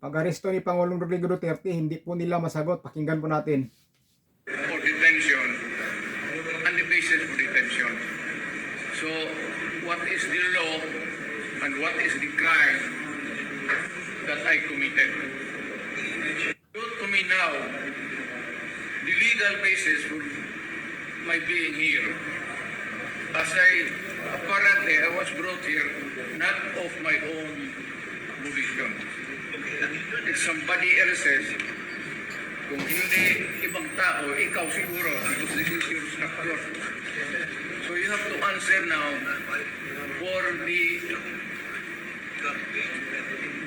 Pag-aresto ni Pangulong Rodrigo Duterte, hindi po nila masagot. Pakinggan po natin. For detention and the basis for detention. So, what is the law and what is the crime that I committed? To me now, the legal basis for my being here, as apparently I was brought here not of my own volition. It's somebody else's. Kung hindi ibang tao, ikaw siguro, because this is your structure. So you have to answer now for the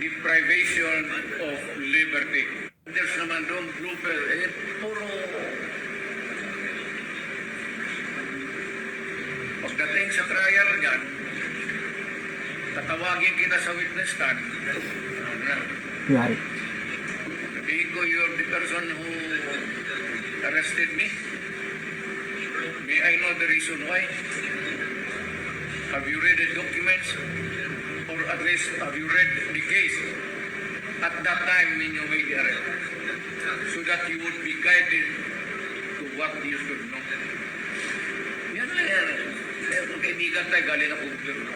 deprivation of liberty. There's naman doon blooper, puro pagdating sa trial niyan, tatawagin kita sa witness stand. Yari. Sabihin ko, you're the person who arrested me. May I know the reason why? Have you read the documents? Or at least have you read the case at that time when you made the arrest? So that you would be guided to what you should know. Yan na yan. Kung kaibigan tayo, galing ako gobyerno.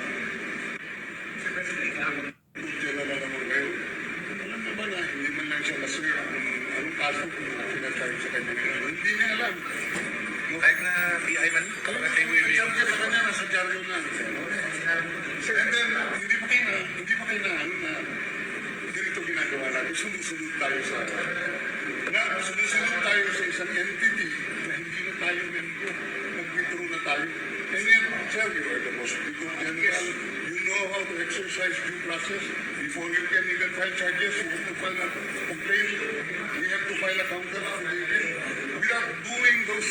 Alam mo ba na hindi man lang siya masaya anong kaso kung pinatay sa kanya? Hindi niya alam. Kahit na PI man, Kasi sa kanya nasa dyaryo na. And then, hindi pa kailangan na ganito ginagawa natin. Sumusunod tayo sa isang entity na hindi na tayo membro. Nag-withdraw na tayo. And then, sir, you are the prosecutor general. You know how to exercise due process. Before you can even file charges, you have to file a complaint. We have to file a counter affidavit. Without doing those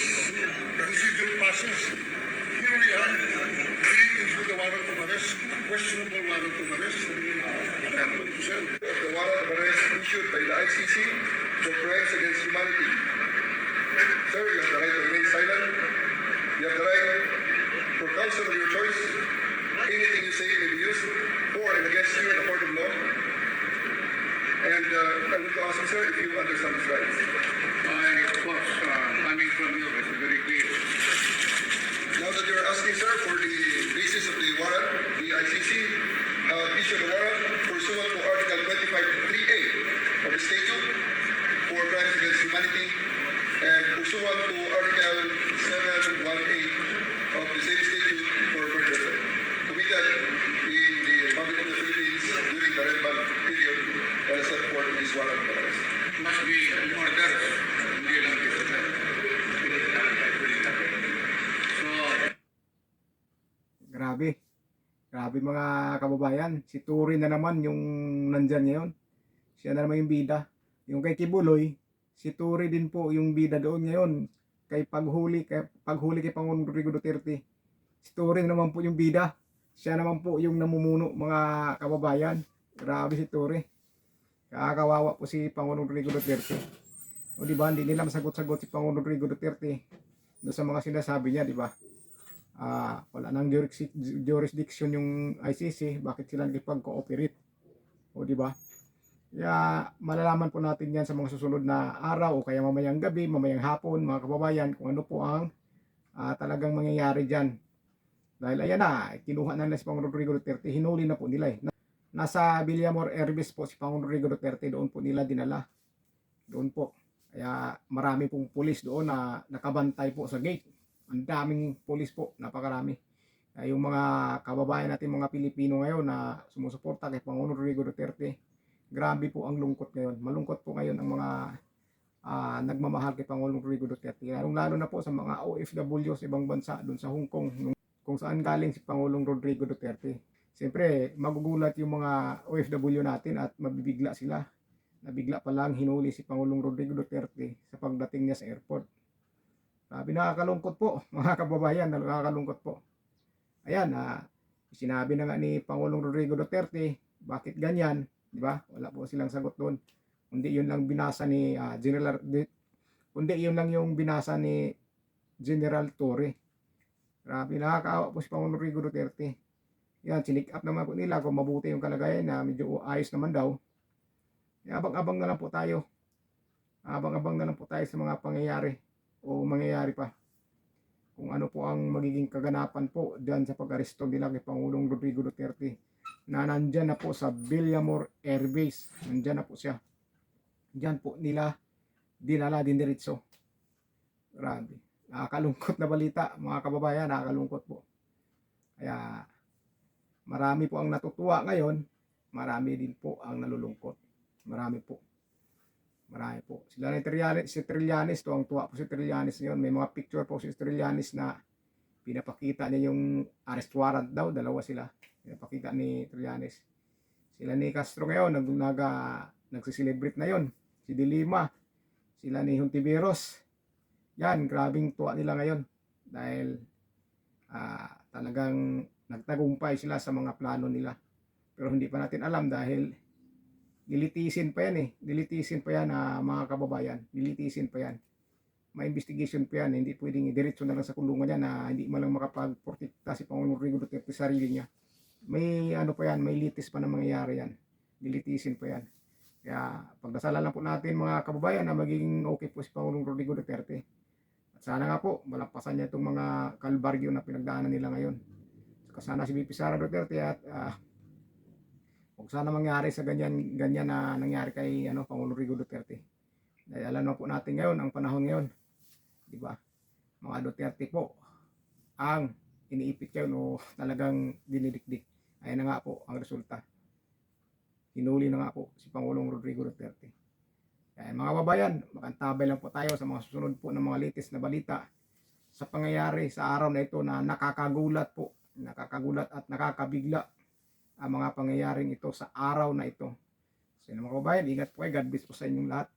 procedural process, here we are, being issued the warrant of arrest, questionable warrant of arrest. The warrant of arrest issued by the ICC for crimes against humanity. Sir, you have the right to remain silent. You have the right for counsel of your choice. Anything you say may be used for and against you in a court of law. And I would ask you, sir, if you understand these rights. Of course, coming from you, it's very clear. Now that you are asking, sir, for the basis of the warrant, the ICC issued a warrant pursuant to Article 25.3a of the statute for crimes against humanity and pursuant to Article 7.1a of the same statute for murder committed in the Republic of the Philippines during the Red Band period as set forth in this warrant of arrest. Must be murder. Hindi lang ito. So, Grabe. Grabe mga kababayan. Si Turi na naman yung nandyan ngayon. Siya na naman yung bida. Yung kay Kibuloy, si Turi din po yung bida doon ngayon. Kay paghuli kay Pangulong Rodrigo Duterte. Si Turi na naman po yung bida. Siya naman po yung namumuno mga kababayan. Grabe si Turi. Kakawawa po si Pangulong Rodrigo Duterte. O di ba, hindi nila masagot-sagot si Pangulong Rodrigo Duterte doon sa mga sinasabi niya, di ba? Wala nang jurisdiction yung ICC, bakit sila nakipag-cooperate? O di ba? Kaya malalaman po natin yan sa mga susunod na araw o kaya mamayang gabi, mamayang hapon, mga kababayan, kung ano po ang talagang mangyayari dyan. Dahil ayan na, kinuha na nila si Pangulong Rodrigo Duterte, hinuli na po nila eh. Nasa Villamor Airbase po si Pangulong Rodrigo Duterte, doon po nila dinala. Doon po. Kaya marami pong pulis doon na nakabantay po sa gate. Ang daming pulis po, napakarami. Yung mga kababayan natin, mga Pilipino ngayon na sumusuporta kay Pangulong Rodrigo Duterte, grabe po ang lungkot ngayon. Malungkot po ngayon ang mga nagmamahal kay Pangulong Rodrigo Duterte. Lalo na po sa mga OFW sa ibang bansa, doon sa Hong Kong, kung saan galing si Pangulong Rodrigo Duterte. Siyempre, magugulat yung mga OFW natin at mabibigla sila. Nabigla pa lang hinuli si Pangulong Rodrigo Duterte sa pagdating niya sa airport. Sabi, nakakalungkot po, mga kababayan, nakakalungkot po. Ayan, sinabi na nga ni Pangulong Rodrigo Duterte, bakit ganyan, di ba? Wala po silang sagot doon. Kundi yun lang binasa ni yung binasa ni General Torre. Grabe, nakakaawa po si Pangulong Rodrigo Duterte. Yan, sinick up naman po nila kung mabuti yung kalagayan na medyo ayos naman daw. abang-abang na lang po tayo. Abang-abang na lang po tayo sa mga pangyayari o mangyayari pa. Kung ano po ang magiging kaganapan po diyan sa pag-aresto nila kay Pangulong Rodrigo Duterte na nandyan na po sa Villamor Air Base. Nandyan na po siya. Diyan po nila dinala din diretso. Grabe. Nakakalungkot na balita mga kababayan, nakakalungkot po. Kaya marami po ang natutuwa ngayon, marami din po ang nalulungkot. Marami po. Marami po. Sila ni Trillanes, si Trillanes, tuwang-tuwa po si Trillanes ngayon. May mga picture po si Trillanes na pinapakita niya yung arrest warrant daw, dalawa sila. Pinapakita ni Trillanes. Sila ni Castro ngayon, nagsiselebrate na yon. Si De Lima, sila ni Hontiveros. Yan, grabing tuwa nila ngayon. Dahil talagang nagtagumpay sila sa mga plano nila. Pero hindi pa natin alam dahil dilitisin pa yan eh. Dilitisin pa yan mga kababayan. Dilitisin pa yan. May investigation pa yan. Hindi pwedeng diretso na lang sa kulungan yan na hindi man lang makapagprotekta si Pangulong Rodrigo Duterte sa sarili niya. May ano pa yan, may litis pa na mangyayari yan. Dilitisin pa yan. Kaya pagdasalan lang po natin mga kababayan na magiging okay po si Pangulong Rodrigo Duterte. At sana nga po, malampasan niya itong mga kalbaryo na pinagdaanan nila ngayon. Saka sana si VP Sara Duterte at huwag sana mangyari sa ganyan na nangyari kay Pangulong Rodrigo Duterte. Dahil alam na po natin ngayon, ang panahon ngayon, di ba? Mga Duterte po ang iniipit yun o talagang dinidikdik. Ayan na nga po ang resulta. Hinuli na nga po si Pangulong Rodrigo Duterte. Kaya mga babayan, makantabay lang po tayo sa mga susunod po ng mga latest na balita sa pangyayari sa araw na ito na nakakagulat po, nakakagulat at nakakabigla ang mga pangyayaring ito sa araw na ito. So mga kababayan, ingat po kayo. God bless po sa inyong lahat.